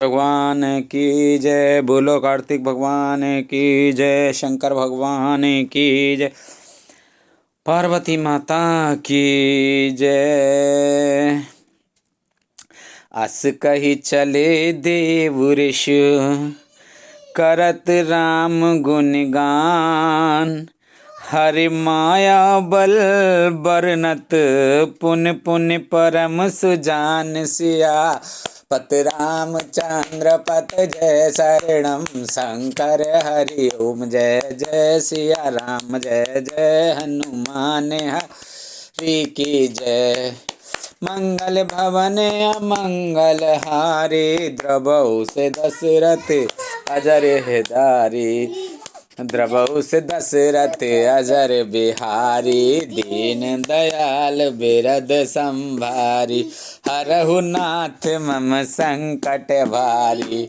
भगवान की जय। बोलो कार्तिक भगवान की जय। शंकर भगवान की जय। पार्वती माता की जय। अस कही चले देव ऋषि करत राम गुणगान। हरि माया बल बरनत पुन पुन परम सुजान सिया पत रामचंद्र पत जय शरणम शंकर हरि ओम जय जय सिया राम जय जय हनुमान हरि की जय। मंगल भवन अमंगल हारी द्रवहु से दशरथ अजर हेदारी। द्रवहु से दशरथ अजर बिहारी दीन दयाल बिरद संभारी। हरहु नाथ मम संकट भारी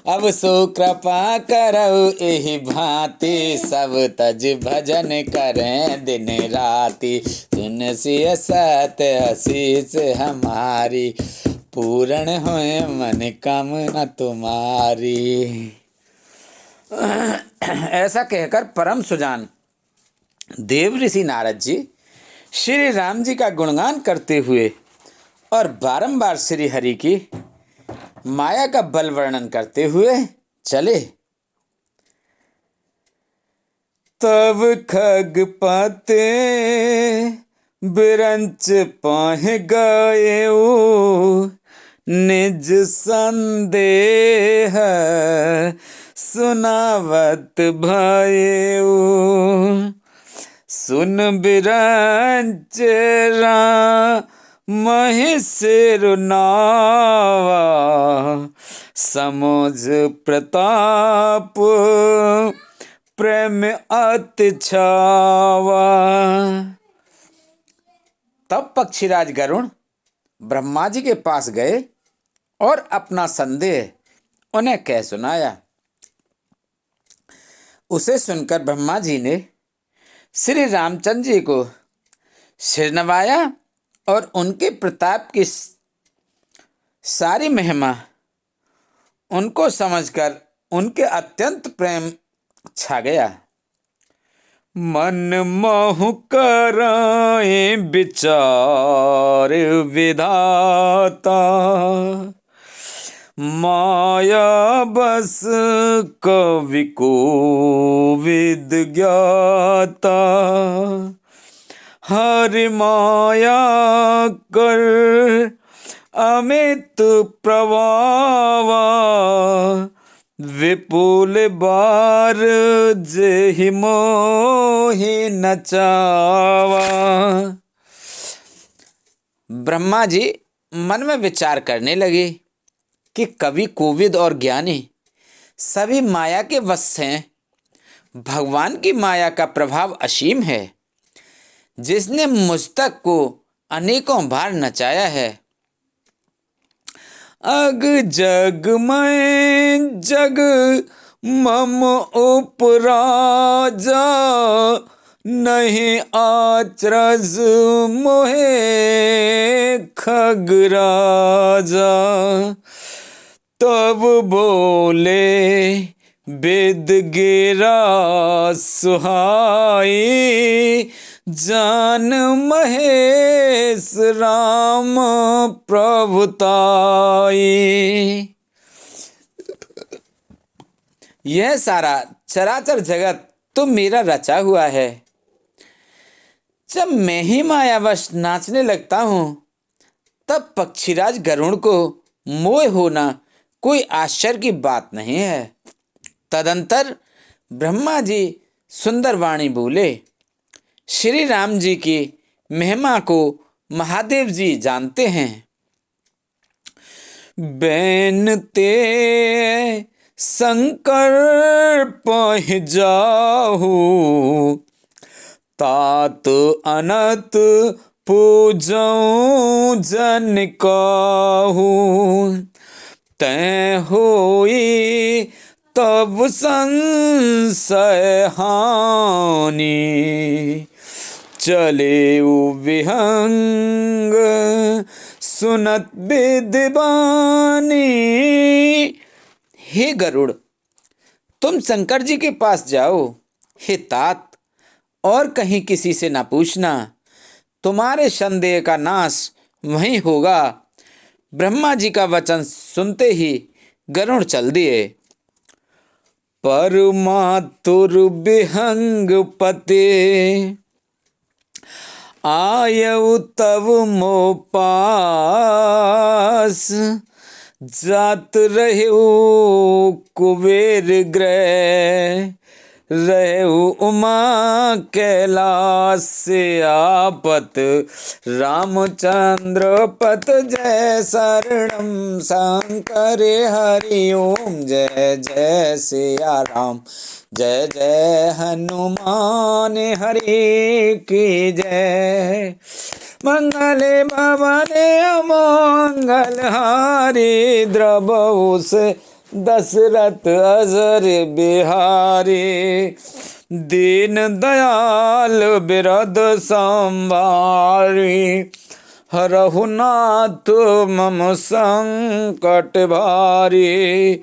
अब सो कृपा करहु एहि भांति। सब तज भजन करें दिन राति तुलसी सत आशीष हमारी। पूर्ण होए मन कामना तुम्हारी। ऐसा कहकर परम सुजान देव ऋषि नारद जी श्री राम जी का गुणगान करते हुए और बारंबार श्री हरि की माया का बल वर्णन करते हुए चले। तब खगपते बिरंच पाहि गए निज संदेह सुनावत भयऊ। सुन बिरंच रामहि सिरु नावा समुझ प्रताप प्रेम अति छावा। तब पक्षीराज गरुण ब्रह्मा जी के पास गए और अपना संदेह उन्हें कह सुनाया। उसे सुनकर ब्रह्मा जी ने श्री रामचंद्र जी को सिर नवाया और उनके प्रताप की सारी महिमा उनको समझकर उनके अत्यंत प्रेम छा गया। मन मोहु कराए विचार विधाता माया बस कवि को विद ज्ञाता। हरि माया कर अमित प्रभावा विपुल बार जेहि मोहि नचावा। ब्रह्मा जी मन में विचार करने लगे कि कवि कोविद और ज्ञानी सभी माया के वश हैं। भगवान की माया का प्रभाव असीम है जिसने मुझ तक को अनेकों बार नचाया है। अग जग में जग मम उपराजा नहीं आचरज मोहे खगराजा। तब बोले वेद गिरा सुहाई जान महेश राम प्रभुताई। यह सारा चराचर जगत तो मेरा रचा हुआ है। जब मैं ही मायावश नाचने लगता हूँ तब पक्षीराज गरुड़ को मोह होना कोई आश्चर्य की बात नहीं है। तदंतर ब्रह्मा जी सुंदर वाणी बोले। श्री राम जी की महिमा को महादेव जी जानते हैं। बैनते शंकर पह जाहू तात अनत पूजऊं जन काहू। तै होई तब संशय हानि चले विहंग सुनत विद्वानी। हे गरुड़, तुम शंकर जी के पास जाओ। हे तात, और कहीं किसी से ना पूछना, तुम्हारे संदेह का नाश वहीं होगा। ब्रह्मा जी का वचन सुनते ही गरुड़ चल दिए। परमातुर विहंग पते, आयउ तव मो पास। जात रहु कुबेर ग्रह, रहु उमा कैलाश से आपत। रामचंद्र पत जय शरणम, शंकर हरि ओम जय जय सिया राम। जय जय हनुमान हरि की जय। मंगले भवने अमंगल हारी, द्रवहु से दशरथ अजर बिहारी। दीन दयाल बिरद संभारी, हरहु नाथ मम संकट भारी।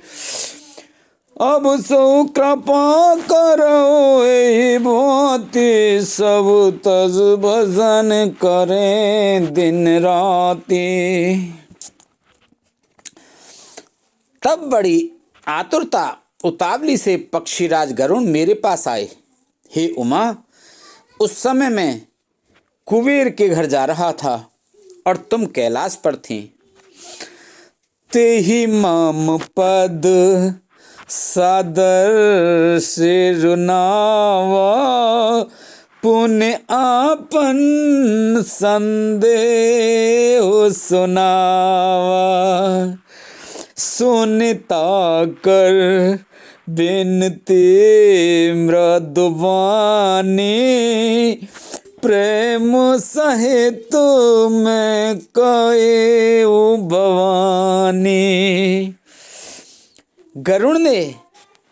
अब सो कृपा करो एहि भांति, सब तज भजन करें दिन राति। तब बड़ी आतुरता उतावली से पक्षीराज गरुड़ मेरे पास आए। हे उमा, उस समय मैं कुबेर के घर जा रहा था और तुम कैलाश पर थी। तेहि मम पद सादर सिरुनावा, पुण्य आपन संदेह सुनावा। सुनिता कर बिनती मृदुवानी, प्रेम सहित मैं कहूँ भवानी। गरुड़ ने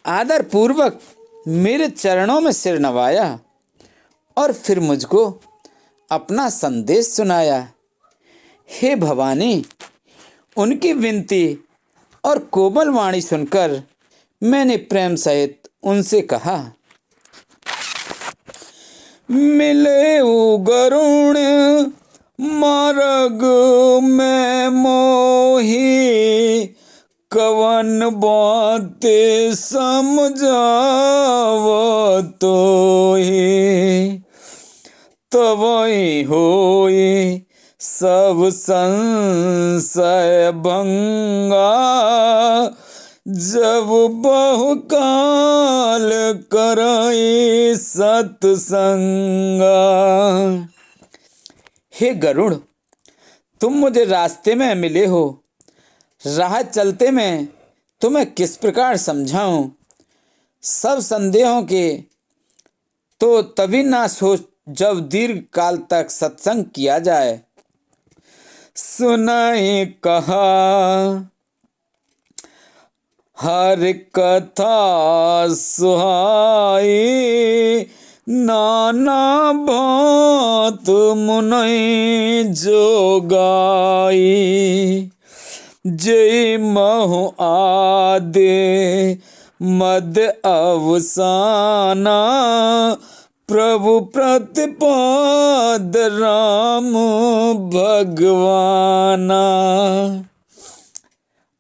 आदर पूर्वक मेरे चरणों में सिर नवाया और फिर मुझको अपना संदेश सुनाया। हे भवानी, उनकी विनती और कोमल वाणी सुनकर मैंने प्रेम सहित उनसे कहा। मिले गरुण मार्ग में मोही, कवन बात समझाव तोहि। तवहि होई सब संशय भंगा, जब बहुकाल करई सत्संगा। हे गरुड़, तुम मुझे रास्ते में मिले हो। राह चलते में तुम्हें किस प्रकार समझाऊं। सब संदेहों के तो तभी नाश हो जब दीर्घ काल तक सत्संग किया जाए। सुनाई कहा हर कथा सुहाई, नाना भांत मुनई जो गाई। जय महु आदि मद अवसाना, प्रभु प्रतिपाद राम भगवाना।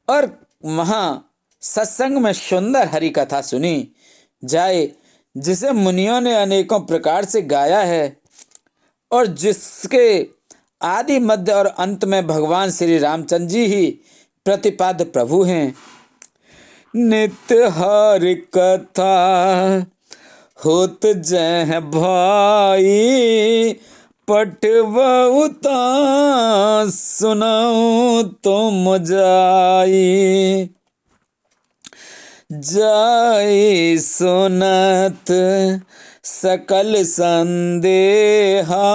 और वहाँ सत्संग में सुंदर हरि कथा सुनी जाए, जिसे मुनियों ने अनेकों प्रकार से गाया है और जिसके आदि मध्य और अंत में भगवान श्री रामचंद्र जी ही प्रतिपाद्य प्रभु हैं। नित्य हरि कथा होत जय भाई, पठवउता सुनाऊं तुम जाई। जाई सुनत सकल संदेहा,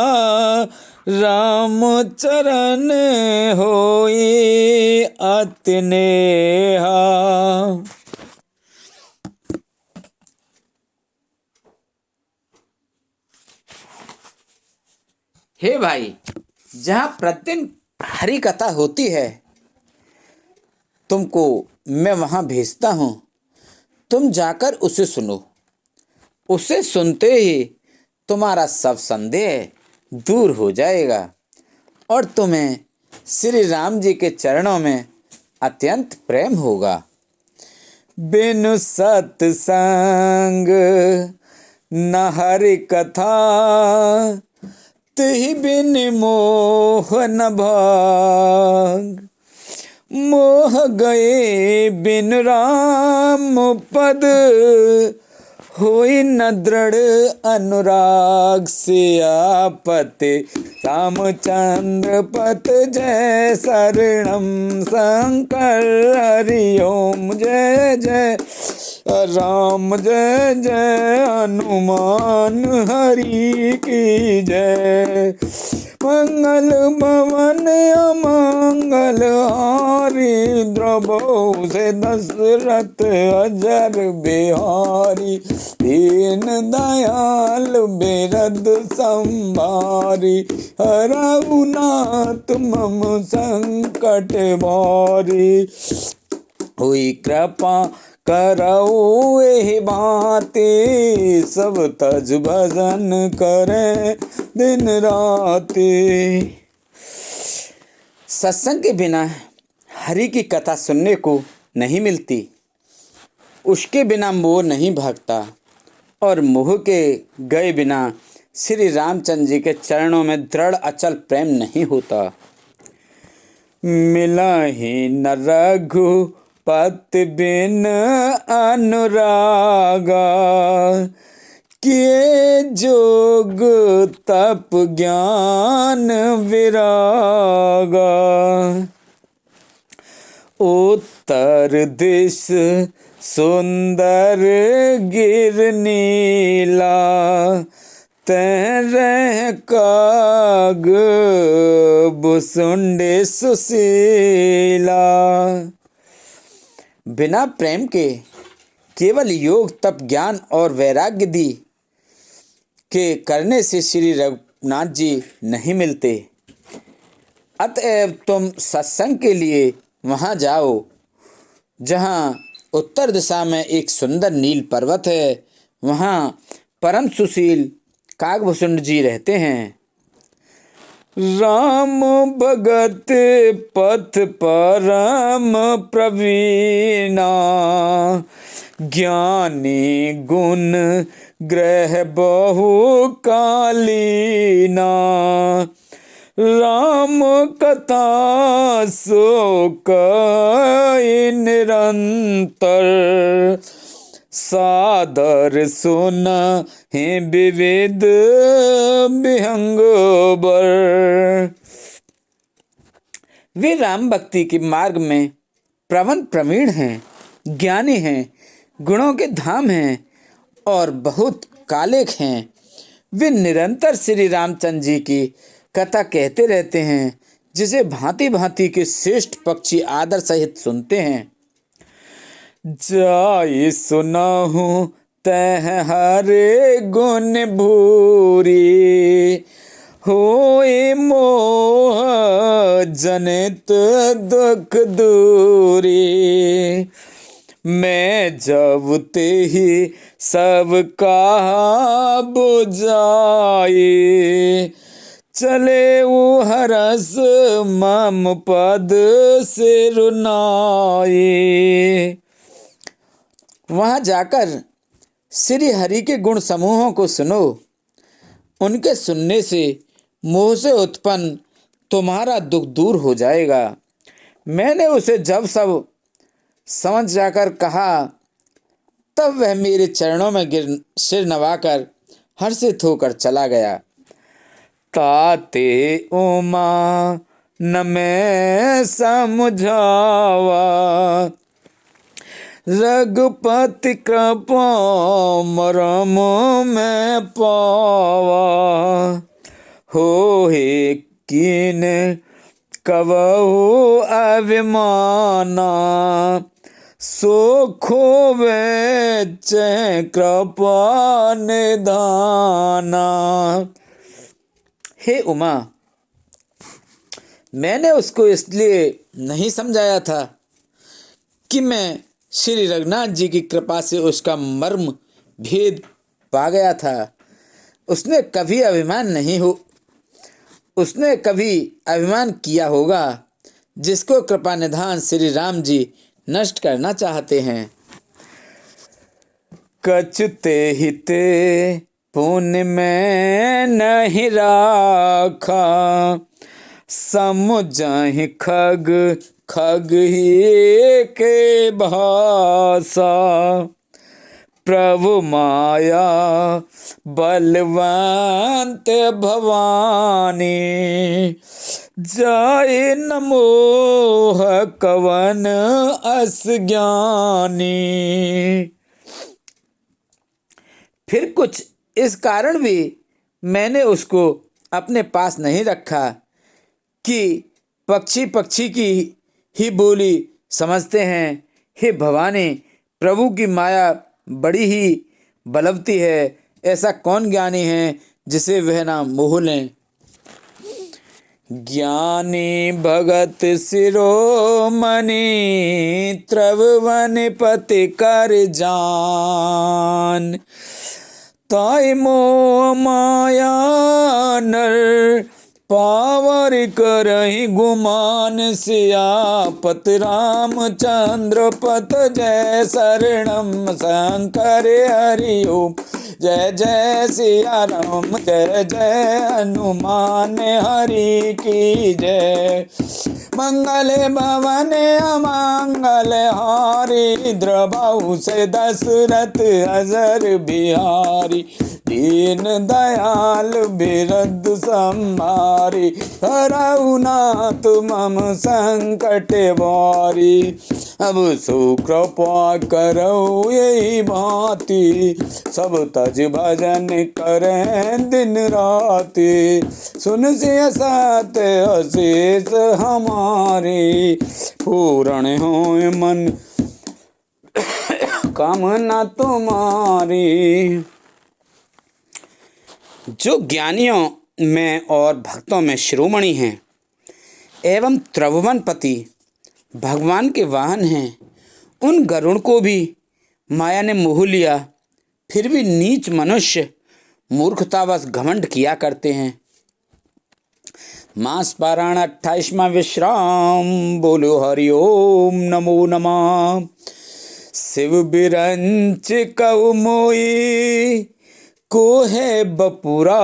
राम चरण होई अति नेहा। हे भाई, जहाँ प्रतिदिन हरि कथा होती है तुमको मैं वहां भेजता हूं, तुम जाकर उसे सुनो। उसे सुनते ही तुम्हारा सब संदेह दूर हो जाएगा और तुम्हें श्री राम जी के चरणों में अत्यंत प्रेम होगा। बिनु सत्संग न हरि कथा, तिहि बिन मोह न भाग। मोह गए बिन राम पद, होई न दृढ़ अनुराग। सियापति रामचंद्र पत जय शरणम शंकर। हरि ओम जय जय राम, जय जय हनुमान हरि की जय। मंगल भवन अमंगल हारी, द्रवहु से दशरथ अजर बिहारी। दीन दयाल बिरद संभारी, हरहु नाथ मम संकट भारी। हुई कृपा करऊ एहि भांति, सब तज भजन करे दिन राति। सत्संग के बिना हरि की कथा सुनने को नहीं मिलती, उसके बिना मोह नहीं भागता और मोह के गए बिना श्री रामचंद्र जी के चरणों में दृढ़ अचल प्रेम नहीं होता। मिला ही न रघुपति बिन अनुरागा, किए जोग तप ज्ञान विरागा। उत्तर दिश सुंदर गिर नीला, तैरह काग बुसुंडे सुशीला। बिना प्रेम के केवल योग तप ज्ञान और वैराग्य दी के करने से श्री रघुनाथ जी नहीं मिलते। अतएव तुम सत्संग के लिए वहाँ जाओ जहाँ उत्तर दिशा में एक सुंदर नील पर्वत है। वहाँ परम सुशील कागभूषुंड जी रहते हैं। राम भगत पथ परम प्रवीणा, ज्ञानी गुण ग्रह बहु कालीना। राम कथा सो कई निरंतर, सादर सुन है विविध विहंग बर। वे राम भक्ति के मार्ग में प्रवन प्रवीण हैं, ज्ञानी हैं, गुणों के धाम हैं और बहुत कालेक हैं। वे निरंतर श्री रामचंद्र जी की कथा कहते रहते हैं, जिसे भांति भांति के श्रेष्ठ पक्षी आदर सहित सुनते हैं। जाई सुनहु तह हरे गुण भूरी, होए मोह जनित दुख दूरी। मैं जब ते ही सब कहा बुझाई, चले वो हरस मम पद सिरुनाई। वहाँ जाकर श्री हरि के गुण समूहों को सुनो। उनके सुनने से मोह से उत्पन्न तुम्हारा दुख दूर हो जाएगा। मैंने उसे जब सब समझ जाकर कहा, तब वह मेरे चरणों में गिर सिर नवाकर हर्षित होकर चला गया। ताते उमा न मैं समझावा, रघुपति कृपा मरम में पावा। हो हे कीन कबहु अभिमाना, सो खोवे चे कृपा निधाना। हे उमा, मैंने उसको इसलिए नहीं समझाया था कि मैं श्री रघुनाथ जी की कृपा से उसका मर्म भेद पा गया था। उसने कभी अभिमान किया होगा, जिसको कृपा निधान श्री राम जी नष्ट करना चाहते हैं। कछते हिते पुण्य में नहीं राखा, समुझहि खग खग ही के भाषा। प्रभु माया बलवंत भवानी, जाय न मोह कवन अस ज्ञानी। फिर कुछ इस कारण भी मैंने उसको अपने पास नहीं रखा कि पक्षी पक्षी की ही बोली समझते हैं। हे भवानी, प्रभु की माया बड़ी ही बलवती है। ऐसा कौन ज्ञानी है जिसे वह ना मोह लें। ज्ञानी भगत शिरोमणि, त्रिभुवन पति कर जान। ताई मोह माया नर, पावर करहि गुमान। सियापत रामचंद्र पत जय शरणम शंकर हरि ओम। जय जय सिया राम, जय जय हनुमान हरि की जय। मंगल भवन अमंगल हारी, द्रवहु से दशरथ अजर बिहारी। दीन दयाल बिरद संहारी, हरऊ नाथ मम संकट बारी। अब सो कृपा करऊ यही भांति, सब तज भजन करें दिन राति। सुन सिय सत अशेष हमारी, पूर्ण होय मन कामना तुम्हारी। जो ज्ञानियों में और भक्तों में शिरोमणि हैं एवं त्रिभुवनपति भगवान के वाहन हैं, उन गरुड़ को भी माया ने मोह लिया। फिर भी नीच मनुष्य मूर्खतावश घमंड किया करते हैं। मास पारायण 28वां विश्राम। बोलो हरि ओम नमो नमः। शिव बिरंच कऊ मोई, को है बपुरान।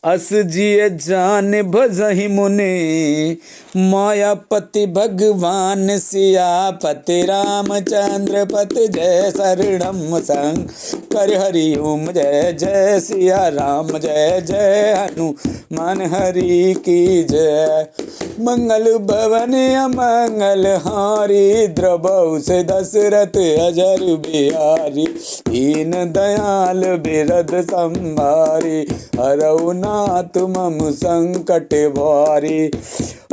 अस जिय जान भजहि मुने, मायापति भगवान। सियापति रामचंद्र पत जय शरणम शंकर हरि ओम। जय जय सिया राम, जय जय हनुमान हरि की जय। मंगल भवन अमंगल हारी, द्रवहु से दशरथ अजर बिहारी। दीन दयाल बिरद संहारी, हरऊ नाथ मम संकट भारी।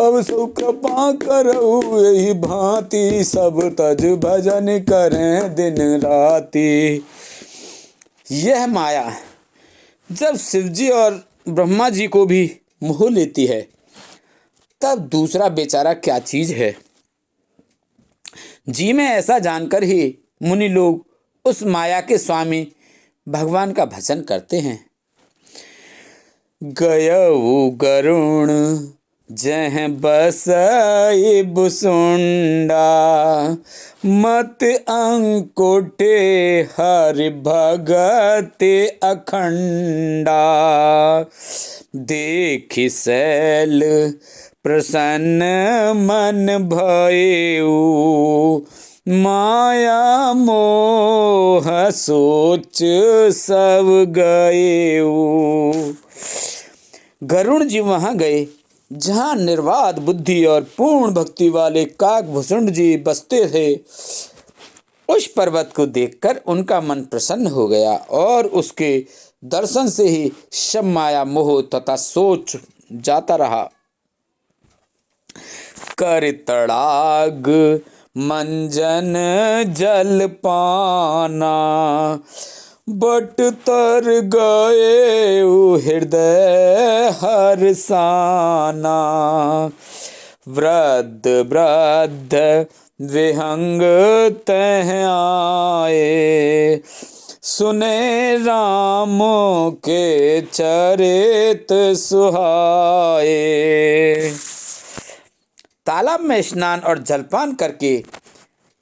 अब सो कृपा करऊ यही भांति, सब तज भजन करें दिन राति। यह माया जब शिवजी और ब्रह्मा जी को भी मोह लेती है, तब दूसरा बेचारा क्या चीज है। जी में ऐसा जानकर ही मुनि लोग उस माया के स्वामी भगवान का भजन करते हैं। गयऊ गरुण जह बसई बुसुंडा, मत अंकुटे हरि भगत अखंडा। देखि शैल प्रसन्न मन भयऊ, माया मोह सोच सब गएऊ। गरुड़ जी वहां गए जहां निर्वाद बुद्धि और पूर्ण भक्ति वाले काकभूषुंड जी बसते थे। उस पर्वत को देखकर उनका मन प्रसन्न हो गया और उसके दर्शन से ही सब माया मोह तथा सोच जाता रहा। कर तड़ाग मंजन जल पाना, बट तर गए हृदय हरसाना। वृद्ध वृद्ध विहंग तह आए, सुने राम के चरित सुहाए। तालाब में स्नान और जलपान करके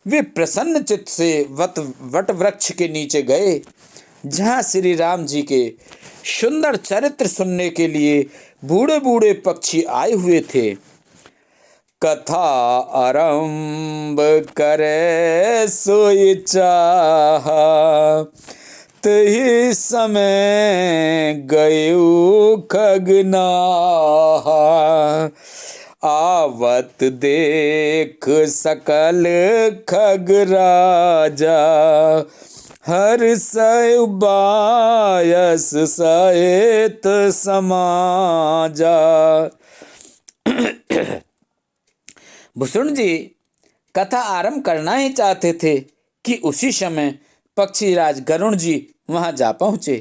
वे प्रसन्न चित्त से वट वृक्ष के नीचे गए, जहाँ श्री राम जी के सुंदर चरित्र सुनने के लिए बूढ़े बूढ़े पक्षी आए हुए थे। कथा आरंभ करे सोई चाहा, तही समय गयु खगनाहा। आवत देख सकल खग राजा, हर्षय बायस सहित समाजा। भूषण जी कथा आरंभ करना ही चाहते थे कि उसी समय पक्षीराज गरुण जी वहां जा पहुंचे।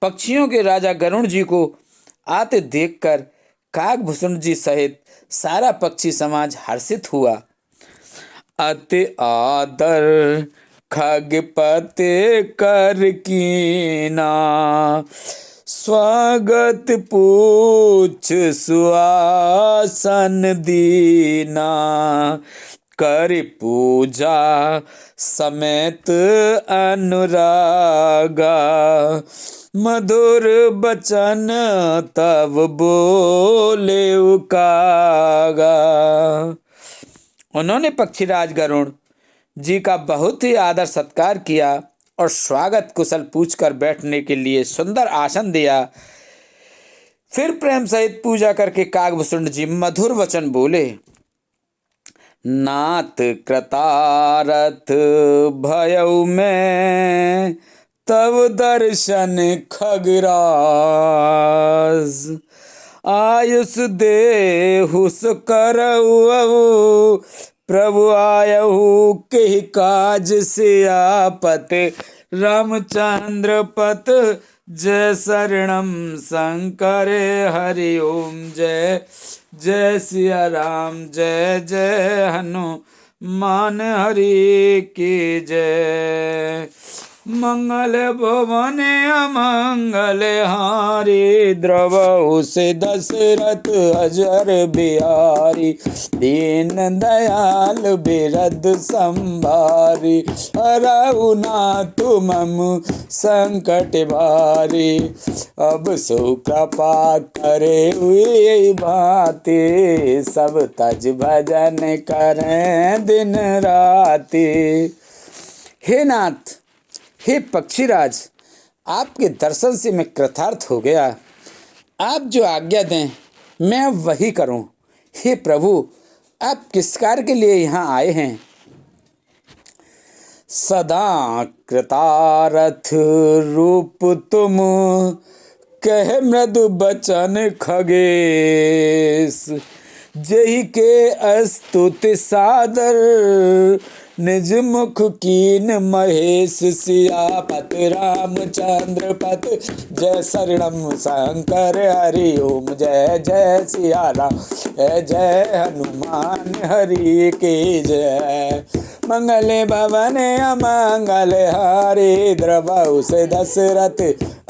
पक्षियों के राजा गरुण जी को आते देखकर काकभूषण जी सहित सारा पक्षी समाज हर्षित हुआ। अति आदर खगपति कर कीना, स्वागत पूछ सुआसन दीना। कर पूजा समेत अनुरागा, मधुर बचन तब बोले कागा। उन्होंने पक्षीराज गरुड़ जी का बहुत ही आदर सत्कार किया और स्वागत कुशल पूछकर बैठने के लिए सुंदर आसन दिया। फिर प्रेम सहित पूजा करके काकभूषण जी मधुर वचन बोले। नाथ कृतारथ भयउ में तब दर्शन खगराज, आयुष देहु करऊ प्रभु आयहु के काज सियापत। रामचंद्र पत जय शरणम शंकर हरि ओम। जय जय सिया राम, जय जय हनुमान हरि की जय। मंगल भवन अमंगल हारी, द्रवहु से दशरथ अजर बिहारी। दीन दयाल बिरद संभारी, हरहु नाथ मम संकट भारी। अब सो कृपा करे हुए भांति, सब तज भजन करें दिन राति। हे नाथ, हे पक्षीराज, आपके दर्शन से मैं कृतार्थ हो गया। आप जो आज्ञा दें मैं वही करूं। हे प्रभु, आप किस कार्य के लिए यहाँ आए हैं? सदा कृतार्थ रूप तुम, कह मृदु बचन खगेश। जही के स्तुति सादर, निज मुख कीन महेश। सियापत रामचंद्र पत जय शरणम शंकर हरि ओम। जय जय सिया राम, जय जय हनुमान हरि की जय। मंगल भवन अमंगल हारी, द्रवहु से दशरथ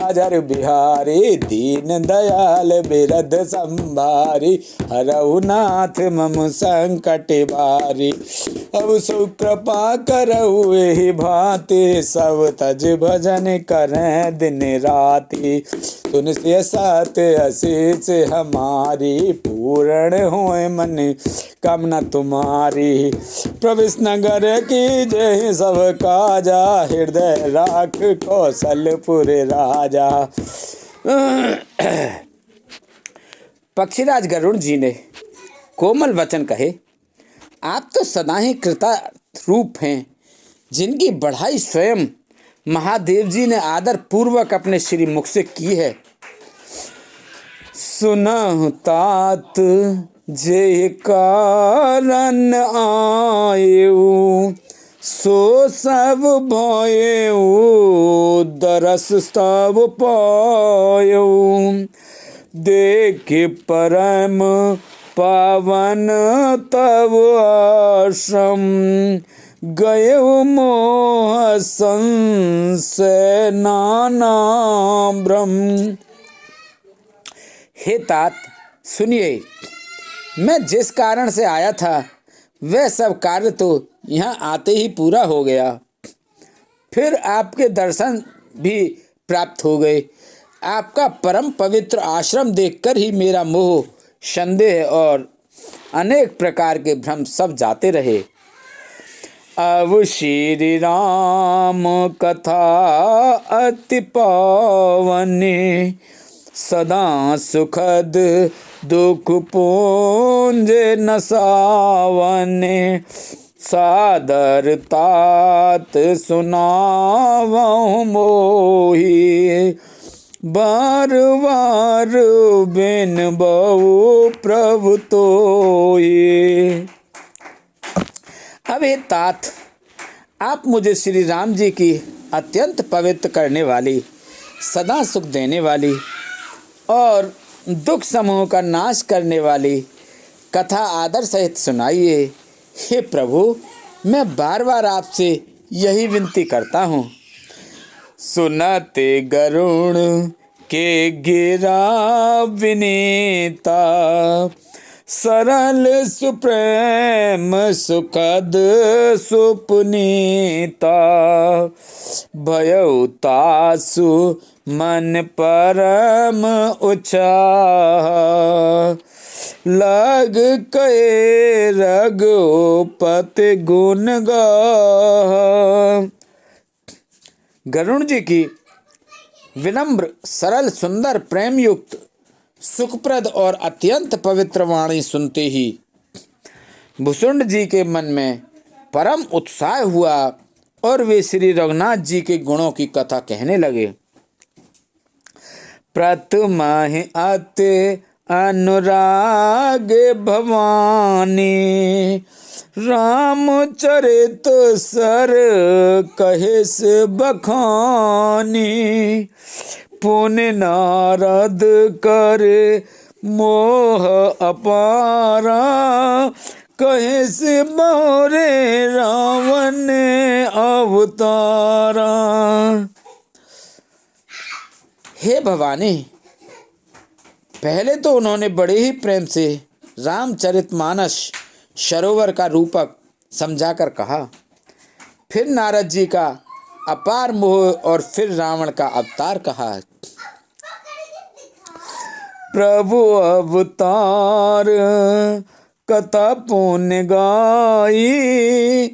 अजर बिहारी। दीन दयाल बिरद संभारी, हरहु नाथ मम संकट भारी। अब सो कृपा करहु एहि भांति, सब तज भजन करें दिन राति। सुन से सत असीस हमारी, पूर्ण होए मन कामना तुम्हारी। प्रवेश नगर की जय सब काजा, हृदय राख कौशलपुर राजा। पक्षीराज गरुड़ जी ने कोमल वचन कहे। आप तो सदा ही कृतार्थ रूप हैं, जिनकी बढ़ाई स्वयं महादेव जी ने आदर पूर्वक अपने श्री मुख से की है। सुनहु तात जे कारण आयु, सो सब भयउ दरस तब पायउ। देख परम पावन तव आश्रम, गए मोह संशय नाना भ्रम। हे तात सुनिए, मैं जिस कारण से आया था वह सब कार्य तो यहाँ आते ही पूरा हो गया। फिर आपके दर्शन भी प्राप्त हो गए। आपका परम पवित्र आश्रम देखकर ही मेरा मोह, संदेह और अनेक प्रकार के भ्रम सब जाते रहे। अब श्री राम कथा अति पावनी, सदा सुखद दुख पुंज नसावने। सादर तात सुनावहु मोहि, बार बार बिन बहु प्रभु तोहि। अब हे तात, आप मुझे श्री राम जी की अत्यंत पवित्र करने वाली, सदा सुख देने वाली और दुख समूह का नाश करने वाली कथा आदर सहित सुनाइए। हे प्रभु, मैं बार बार आपसे यही विनती करता हूँ। सुनते गरुण के गिरा विनीता, सरल सुप्रेम सुखद सुपुनीता। भयउ तासु मन परम उत्साह, लग कए रघुपति गुण गाह। गरुण जी की विनम्र, सरल, सुंदर, प्रेम युक्त, सुखप्रद और अत्यंत पवित्र वाणी सुनते ही भुसुंड जी के मन में परम उत्साह हुआ और वे श्री रघुनाथ जी के गुणों की कथा कहने लगे। प्रथमहि अति अनुराग भवानी, रामचरित सर कहिस बखानी। पुण्य नारद करे मोह अपारा, कहिस मोरे रावण अवतारा। हे भवानी, पहले तो उन्होंने बड़े ही प्रेम से रामचरितमानस सरोवर का रूपक समझाकर कहा। फिर नारद जी का अपार मोह और फिर रावण का अवतार कहा। प्रभु अवतार कथा पुण्य गाई,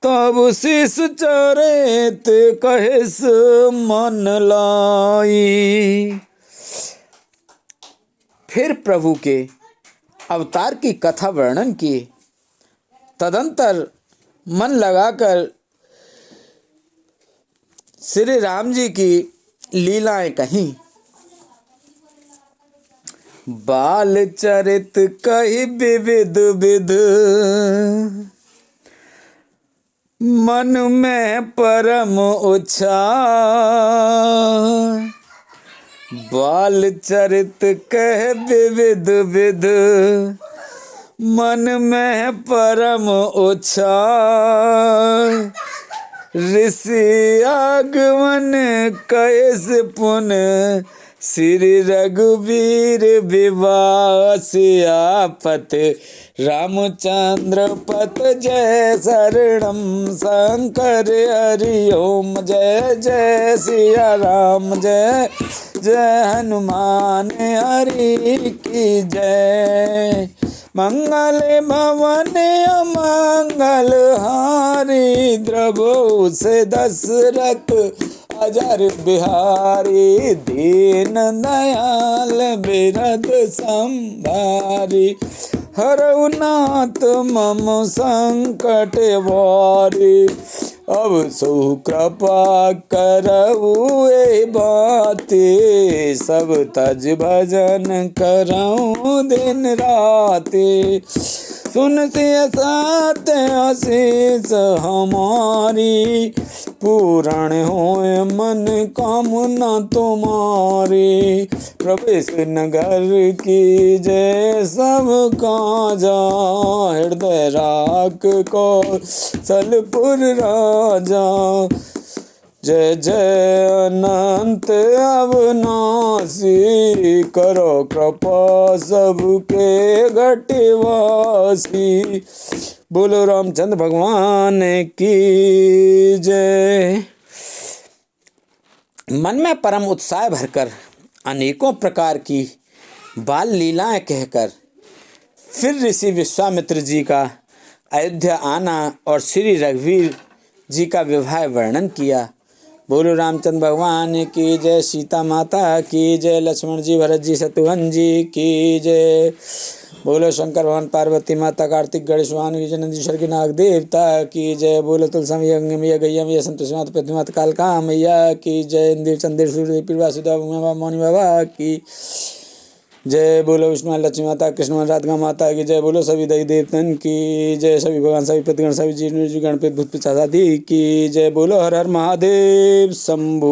तब शीस चरित कहिस मन लाई। फिर प्रभु के अवतार की कथा वर्णन की। तदंतर मन लगाकर श्री राम जी की लीलाएं कहीं। बाल चरित कही विविध विध, मन में परम उत्साह। बाल चरित कह विविध विध, मन में परम उत्साह। ऋषि आगमन कैस पुन, श्री रघुवीर विवाह। सियापत रामचंद्र पत जय शरणम शंकर हरि ओम। जय जय सिया राम, जय जय हनुमान हरि की जय। मंगल भवन अमंगल हारी, द्रवो से दशरथ अजर बिहारी। दीन दयाल बिरद संभारी, हरऊ नाथ मम संकट वारी। अब सो कृपा करऊ ए बाते, सब तज भजन करऊं दिन राते। सुन से सात आशीष हमारी, पूर्ण होए मन कामना तुम्हारी। प्रवेश नगर की जय सब काजा, हृदय राख कौशलपुर राजा। जय जय अनंत अविनाशी, करो कृपा सबके घटवासी। बोलो रामचंद्र भगवान की जय। मन में परम उत्साह भरकर अनेकों प्रकार की बाल लीलाएं कहकर फिर ऋषि विश्वामित्र जी का अयोध्या आना और श्री रघुवीर जी का विवाह वर्णन किया। बोलो रामचंद्र भगवान की जय। सीता माता की जय। लक्ष्मण जी, भरत जी, शत्रुघ्न जी की जय। बोलो शंकर भगवान, पार्वती माता, कार्तिक गणेश वाहन की जय। नंदीश्वर के नाग देवता की जय। बोलो तुलसा मैया, गंगा मैया, गैया मैया, संतोषी माता, पृथ्वी माता, कालका मैया की जय। इंद्र चंद्र सूर्य पीर वासुदेव बाबा मौनी बाबा की जय। बोलो विष्णु लक्ष्मी माता, कृष्ण राधिका माता की जय। बोलो सभी देवी देवतन की जय। सभी भगवान, सभी प्रतिगण, सभी जी गणपति भूत पिशाच आदि की जय। बोलो हर हर महादेव शंभू।